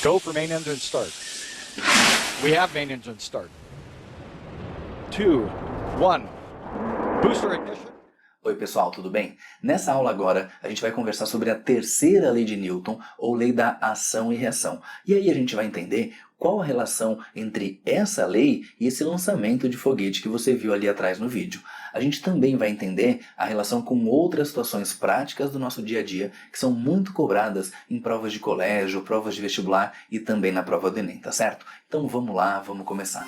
Go for main engine start. We have main engine start. 2, 1. Booster ignition. Oi pessoal, tudo bem? Nessa aula agora a gente vai conversar sobre a terceira lei de Newton, ou lei da ação e reação. E aí a gente vai entender qual a relação entre essa lei e esse lançamento de foguete que você viu ali atrás no vídeo. A gente também vai entender a relação com outras situações práticas do nosso dia a dia que são muito cobradas em provas de colégio, provas de vestibular e também na prova do Enem, tá certo? Então vamos lá, vamos começar.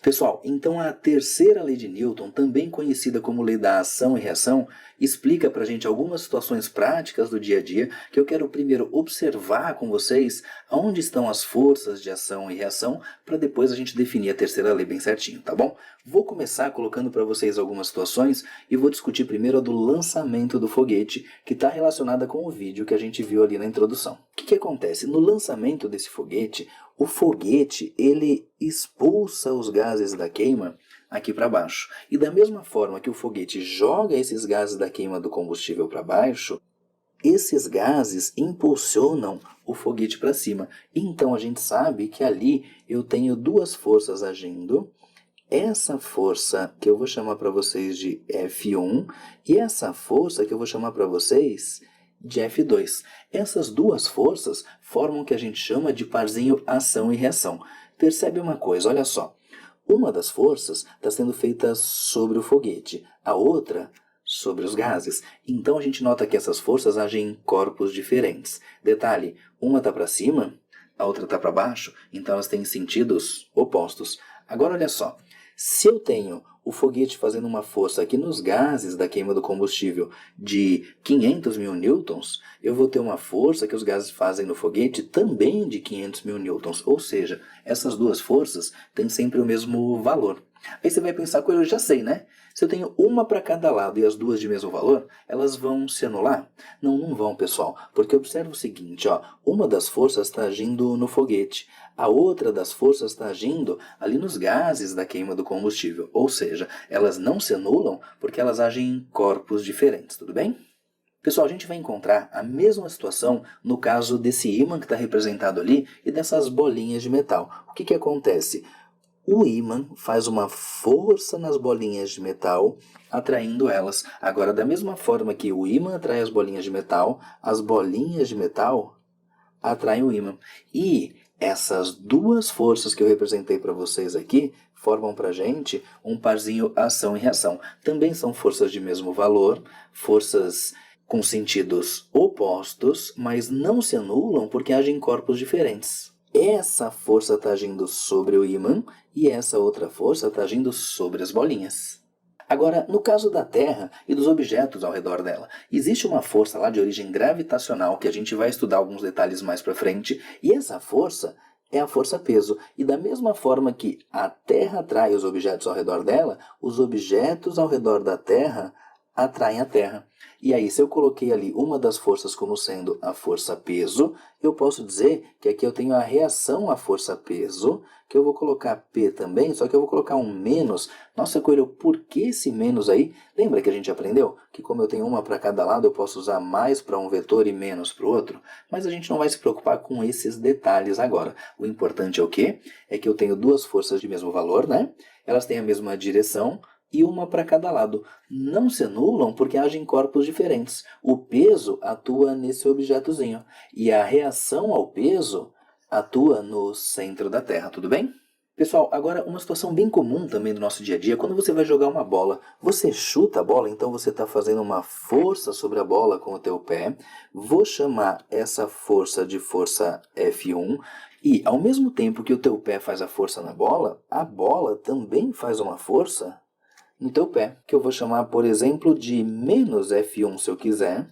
Pessoal, então a terceira lei de Newton, também conhecida como lei da ação e reação, explica pra gente algumas situações práticas do dia a dia que eu quero primeiro observar com vocês aonde estão as forças de ação e reação para depois a gente definir a terceira lei bem certinho, tá bom? Vou começar colocando para vocês algumas situações e vou discutir primeiro a do lançamento do foguete, que está relacionada com o vídeo que a gente viu ali na introdução. O que acontece? No lançamento desse foguete, o foguete ele expulsa os gases da queima aqui para baixo. E da mesma forma que o foguete joga esses gases da queima do combustível para baixo, esses gases impulsionam o foguete para cima. Então a gente sabe que ali eu tenho duas forças agindo. Essa força que eu vou chamar para vocês de F1 e essa força que eu vou chamar para vocês de F2. Essas duas forças formam o que a gente chama de parzinho ação e reação. Percebe uma coisa, olha só. Uma das forças está sendo feita sobre o foguete, a outra sobre os gases. Então a gente nota que essas forças agem em corpos diferentes. Detalhe, uma está para cima, a outra está para baixo, então elas têm sentidos opostos. Agora olha só, se eu tenho o foguete fazendo uma força aqui nos gases da queima do combustível de 500 mil newtons, eu vou ter uma força que os gases fazem no foguete também de 500 mil newtons. Ou seja, essas duas forças têm sempre o mesmo valor. Aí você vai pensar, eu já sei, né? Se eu tenho uma para cada lado e as duas de mesmo valor, elas vão se anular? Não, não vão, pessoal. Porque observa o seguinte, ó, uma das forças está agindo no foguete, a outra das forças está agindo ali nos gases da queima do combustível. Ou seja, elas não se anulam porque elas agem em corpos diferentes, tudo bem? Pessoal, a gente vai encontrar a mesma situação no caso desse ímã que está representado ali e dessas bolinhas de metal. O que acontece? O ímã faz uma força nas bolinhas de metal, atraindo elas. Agora, da mesma forma que o ímã atrai as bolinhas de metal, as bolinhas de metal atraem o ímã. E essas duas forças que eu representei para vocês aqui formam para a gente um parzinho ação e reação. Também são forças de mesmo valor, forças com sentidos opostos, mas não se anulam porque agem em corpos diferentes. Essa força está agindo sobre o ímã e essa outra força está agindo sobre as bolinhas. Agora, no caso da Terra e dos objetos ao redor dela, existe uma força lá de origem gravitacional que a gente vai estudar alguns detalhes mais para frente, e essa força é a força-peso. E da mesma forma que a Terra atrai os objetos ao redor dela, os objetos ao redor da Terra atraem a Terra. E aí, se eu coloquei ali uma das forças como sendo a força-peso, eu posso dizer que aqui eu tenho a reação à força-peso, que eu vou colocar P também, só que eu vou colocar um menos. Nossa, Coelho, por que esse menos aí? Lembra que a gente aprendeu que como eu tenho uma para cada lado, eu posso usar mais para um vetor e menos para o outro? Mas a gente não vai se preocupar com esses detalhes agora. O importante é o quê? É que eu tenho duas forças de mesmo valor, né? Elas têm a mesma direção, e uma para cada lado. Não se anulam porque agem em corpos diferentes. O peso atua nesse objetozinho e a reação ao peso atua no centro da Terra, tudo bem? Pessoal, agora uma situação bem comum também do nosso dia a dia, quando você vai jogar uma bola, você chuta a bola, então você está fazendo uma força sobre a bola com o teu pé. Vou chamar essa força de força F1 e ao mesmo tempo que o teu pé faz a força na bola, a bola também faz uma força no teu pé, que eu vou chamar, por exemplo, de menos F1 se eu quiser.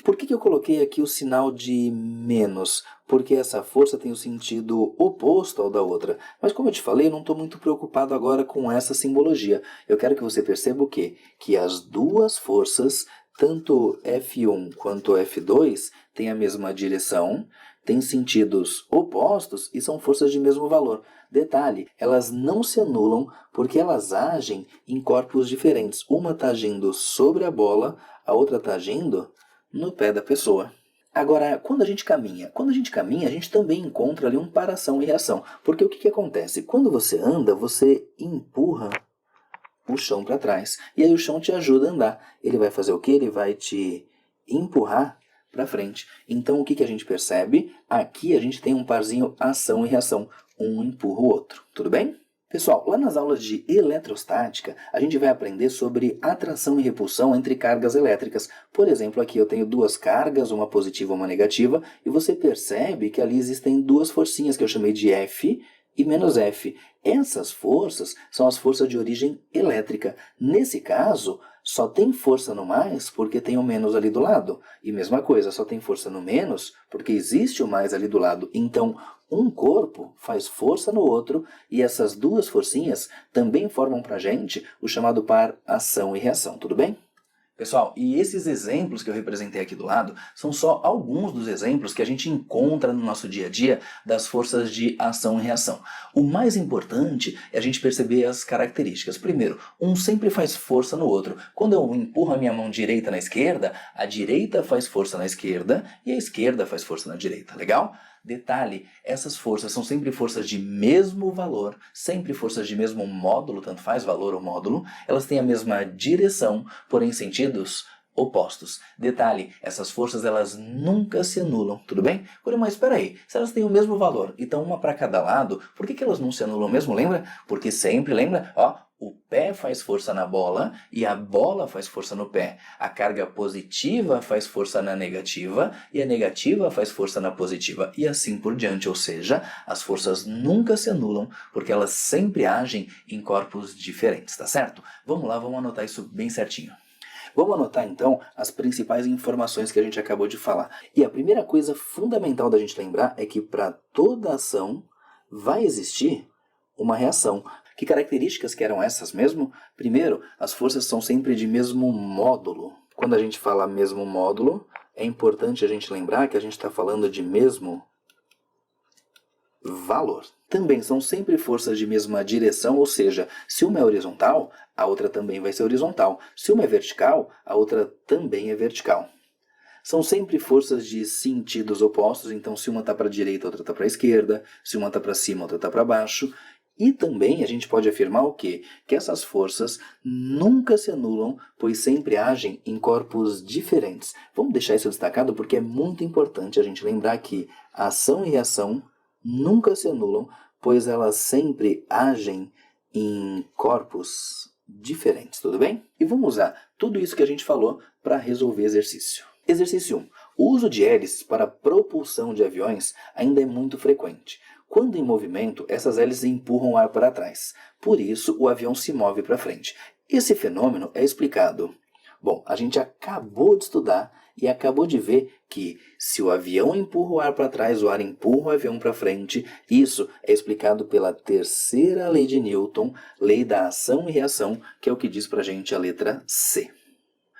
Por que eu coloquei aqui o sinal de menos? Porque essa força tem o sentido oposto ao da outra. Mas como eu te falei, eu não estou muito preocupado agora com essa simbologia. Eu quero que você perceba o quê? Que as duas forças tanto F1 quanto F2 têm a mesma direção, têm sentidos opostos e são forças de mesmo valor. Detalhe, elas não se anulam porque elas agem em corpos diferentes. Uma está agindo sobre a bola, a outra está agindo no pé da pessoa. Agora, quando a gente caminha, a gente também encontra ali um para-ação e reação. Porque o que acontece? Quando você anda, você empurra o chão para trás. E aí o chão te ajuda a andar. Ele vai fazer o quê? Ele vai te empurrar para frente. Então o que a gente percebe? Aqui a gente tem um parzinho ação e reação. Um empurra o outro. Tudo bem? Pessoal, lá nas aulas de eletrostática, a gente vai aprender sobre atração e repulsão entre cargas elétricas. Por exemplo, aqui eu tenho duas cargas, uma positiva e uma negativa, e você percebe que ali existem duas forcinhas que eu chamei de F e menos F. Essas forças são as forças de origem elétrica. Nesse caso, só tem força no mais porque tem o menos ali do lado. E mesma coisa, só tem força no menos porque existe o mais ali do lado. Então, um corpo faz força no outro e essas duas forcinhas também formam pra gente o chamado par ação e reação, tudo bem? Pessoal, e esses exemplos que eu representei aqui do lado são só alguns dos exemplos que a gente encontra no nosso dia a dia das forças de ação e reação. O mais importante é a gente perceber as características. Primeiro, um sempre faz força no outro. Quando eu empurro a minha mão direita na esquerda, a direita faz força na esquerda e a esquerda faz força na direita. Legal? Detalhe, essas forças são sempre forças de mesmo valor, sempre forças de mesmo módulo, tanto faz valor ou módulo, elas têm a mesma direção, porém sentidos opostos. Detalhe, essas forças elas nunca se anulam, tudo bem? Mas espera aí, se elas têm o mesmo valor e estão uma para cada lado, por que elas não se anulam mesmo, lembra? Porque sempre, lembra? O pé faz força na bola e a bola faz força no pé. A carga positiva faz força na negativa e a negativa faz força na positiva. E assim por diante, ou seja, as forças nunca se anulam porque elas sempre agem em corpos diferentes, tá certo? Vamos lá, vamos anotar isso bem certinho. Vamos anotar então as principais informações que a gente acabou de falar. E a primeira coisa fundamental da gente lembrar é que para toda ação vai existir uma reação. Que características que eram essas mesmo? Primeiro, as forças são sempre de mesmo módulo. Quando a gente fala mesmo módulo, é importante a gente lembrar que a gente está falando de mesmo valor. Também são sempre forças de mesma direção, ou seja, se uma é horizontal, a outra também vai ser horizontal. Se uma é vertical, a outra também é vertical. São sempre forças de sentidos opostos, então se uma está para a direita, a outra está para a esquerda, se uma está para cima, a outra está para baixo. E também a gente pode afirmar o quê? Que essas forças nunca se anulam, pois sempre agem em corpos diferentes. Vamos deixar isso destacado porque é muito importante a gente lembrar que a ação e reação nunca se anulam, pois elas sempre agem em corpos diferentes, tudo bem? E vamos usar tudo isso que a gente falou para resolver exercício. Exercício 1. O uso de hélices para propulsão de aviões ainda é muito frequente. Quando em movimento, essas hélices empurram o ar para trás. Por isso, o avião se move para frente. Esse fenômeno é explicado. Bom, a gente acabou de estudar e acabou de ver que se o avião empurra o ar para trás, o ar empurra o avião para frente. Isso é explicado pela terceira lei de Newton, lei da ação e reação, que é o que diz para a gente a letra C.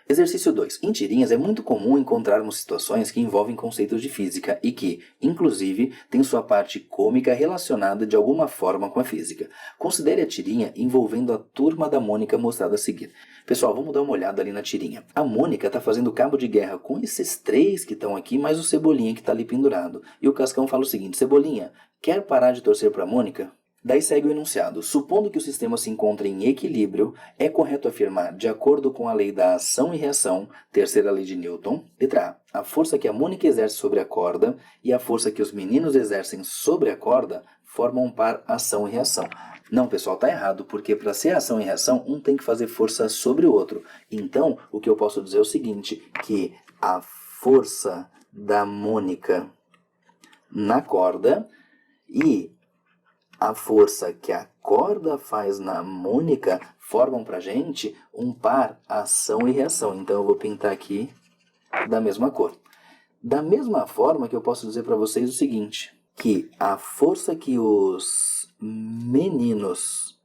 Exercício 2. Em tirinhas é muito comum encontrarmos situações que envolvem conceitos de física e que, inclusive, têm sua parte cômica relacionada de alguma forma com a física. Considere a tirinha envolvendo a turma da Mônica mostrada a seguir. Pessoal, vamos dar uma olhada ali na tirinha. A Mônica está fazendo cabo de guerra com esses três que estão aqui, mais o Cebolinha que está ali pendurado. E o Cascão fala o seguinte: Cebolinha, quer parar de torcer para a Mônica? Daí segue o enunciado. Supondo que o sistema se encontre em equilíbrio, é correto afirmar, de acordo com a lei da ação e reação, terceira lei de Newton, letra A, a força que a Mônica exerce sobre a corda e a força que os meninos exercem sobre a corda formam um par ação e reação. Não, pessoal, tá errado, porque para ser ação e reação, um tem que fazer força sobre o outro. Então, o que eu posso dizer é o seguinte, que a força da Mônica na corda e a força que a corda faz na Mônica formam pra gente um par ação e reação. Então eu vou pintar aqui da mesma cor. Da mesma forma que eu posso dizer para vocês o seguinte, que a força que os meninos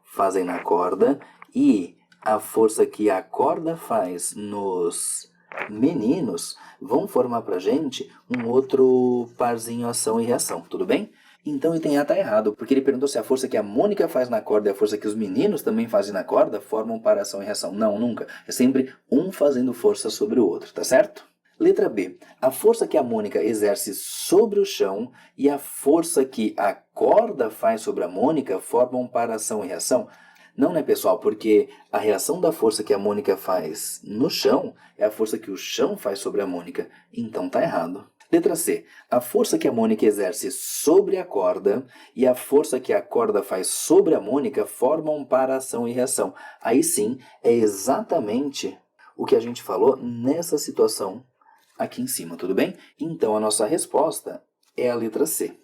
fazem na corda e a força que a corda faz nos meninos vão formar pra gente um outro parzinho ação e reação, tudo bem? Então o item A está errado, porque ele perguntou se a força que a Mônica faz na corda e a força que os meninos também fazem na corda formam para ação e reação. Não, nunca. É sempre um fazendo força sobre o outro, tá certo? Letra B. A força que a Mônica exerce sobre o chão e a força que a corda faz sobre a Mônica formam para ação e reação. Não, né, pessoal? Porque a reação da força que a Mônica faz no chão é a força que o chão faz sobre a Mônica. Então tá errado. Letra C. A força que a Mônica exerce sobre a corda e a força que a corda faz sobre a Mônica formam para ação e reação. Aí sim, é exatamente o que a gente falou nessa situação aqui em cima, tudo bem? Então a nossa resposta é a letra C.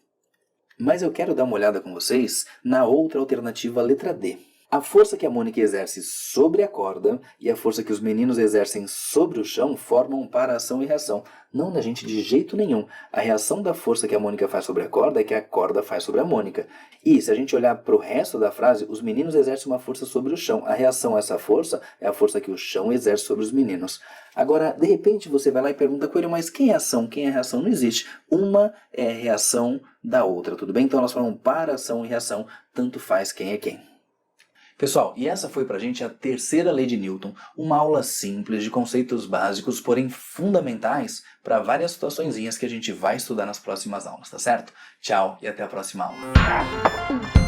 Mas eu quero dar uma olhada com vocês na outra alternativa, a letra D. A força que a Mônica exerce sobre a corda e a força que os meninos exercem sobre o chão formam para ação e reação. Não, da gente, de jeito nenhum. A reação da força que a Mônica faz sobre a corda é que a corda faz sobre a Mônica. E se a gente olhar para o resto da frase, os meninos exercem uma força sobre o chão. A reação a essa força é a força que o chão exerce sobre os meninos. Agora, de repente, você vai lá e pergunta, Coelho, mas quem é ação? Quem é reação? Não existe. Uma é reação da outra, tudo bem? Então nós falamos para ação e reação, tanto faz quem é quem. Pessoal, e essa foi pra gente a terceira lei de Newton, uma aula simples de conceitos básicos, porém fundamentais para várias situaçõezinhas que a gente vai estudar nas próximas aulas, tá certo? Tchau e até a próxima aula.